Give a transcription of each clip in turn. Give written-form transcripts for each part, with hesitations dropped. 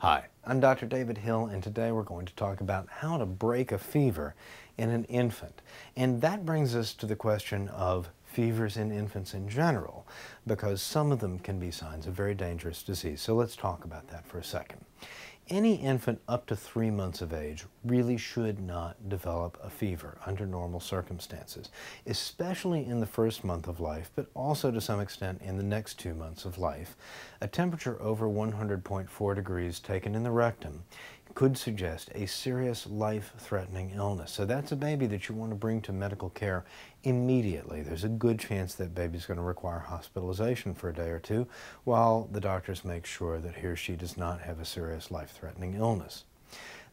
Hi, I'm Dr. David Hill, and today we're going to talk about how to break a fever in an infant. And that brings us to the question of fevers in infants in general, because some of them can be signs of very dangerous disease. So let's talk about that for a second. Any infant up to 3 months of age really should not develop a fever under normal circumstances, especially in the first month of life, but also to some extent in the next 2 months of life. A temperature over 100.4 degrees taken in the rectum could suggest a serious life-threatening illness. So that's a baby that you want to bring to medical care immediately. There's a good chance that baby's going to require hospitalization for a day or two while the doctors make sure that he or she does not have a serious life-threatening illness.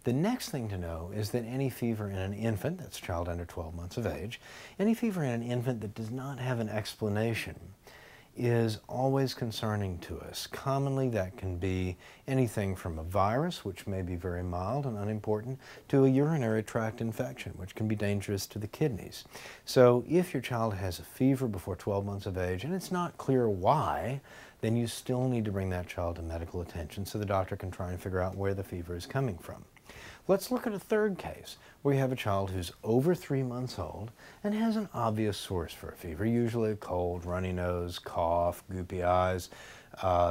The next thing to know is that any fever in an infant, that's a child under 12 months of age, any fever in an infant that does not have an explanation is always concerning to us. Commonly that can be anything from a virus, which may be very mild and unimportant, to a urinary tract infection, which can be dangerous to the kidneys. So if your child has a fever before 12 months of age and it's not clear why, then you still need to bring that child to medical attention so the doctor can try and figure out where the fever is coming from. Let's look at a third case where you have a child who's over 3 months old and has an obvious source for a fever, usually a cold, runny nose, cough, goopy eyes.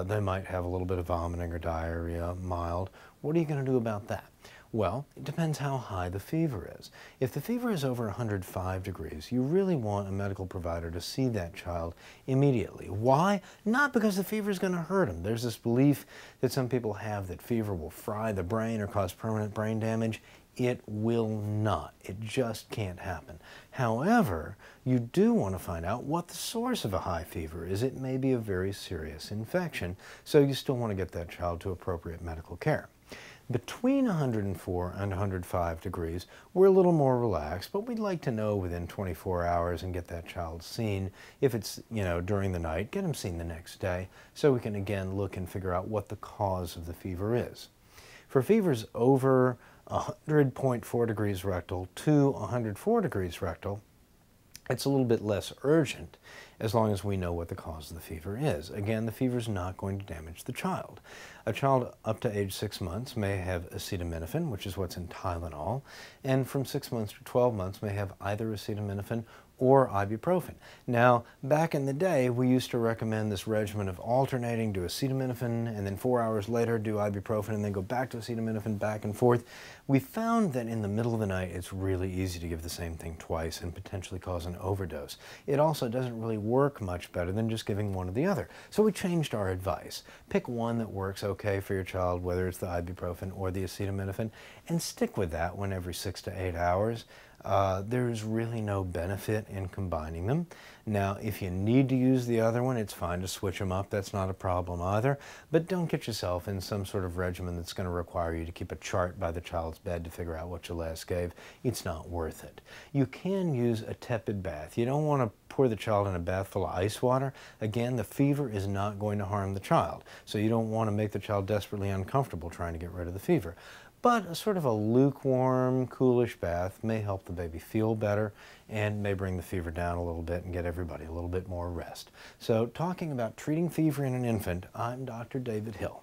They might have a little bit of vomiting or diarrhea, mild. What are you going to do about that? Well, it depends how high the fever is. If the fever is over 105 degrees, you really want a medical provider to see that child immediately. Why? Not because the fever is going to hurt him. There's this belief that some people have that fever will fry the brain or cause permanent brain damage. It will not. It just can't happen. However, you do want to find out what the source of a high fever is. It may be a very serious infection, so you still want to get that child to appropriate medical care. Between 104 and 105 degrees, we're a little more relaxed, but we'd like to know within 24 hours and get that child seen. If it's, during the night, get him seen the next day so we can again look and figure out what the cause of the fever is. For fevers over 100.4 degrees rectal to 104 degrees rectal, it's a little bit less urgent as long as we know what the cause of the fever is. Again, the fever is not going to damage the child. A child up to age 6 months may have acetaminophen, which is what's in Tylenol, and from 6 months to 12 months may have either acetaminophen or ibuprofen. Now, back in the day, we used to recommend this regimen of alternating, do acetaminophen, and then 4 hours later do ibuprofen, and then go back to acetaminophen, back and forth. We found that in the middle of the night, it's really easy to give the same thing twice and potentially cause an overdose. It also doesn't really work much better than just giving one or the other. So we changed our advice. Pick one that works okay for your child, whether it's the ibuprofen or the acetaminophen, and stick with that one every 6 to 8 hours. There's really no benefit in combining them. Now, if you need to use the other one, it's fine to switch them up. That's not a problem either. But don't get yourself in some sort of regimen that's going to require you to keep a chart by the child's bed to figure out what you last gave. It's not worth it. You can use a tepid bath. You don't want to pour the child in a bath full of ice water. Again, the fever is not going to harm the child. So you don't want to make the child desperately uncomfortable trying to get rid of the fever. But a sort of a lukewarm, coolish bath may help the baby feel better and may bring the fever down a little bit and get everybody a little bit more rest. So talking about treating fever in an infant, I'm Dr. David Hill.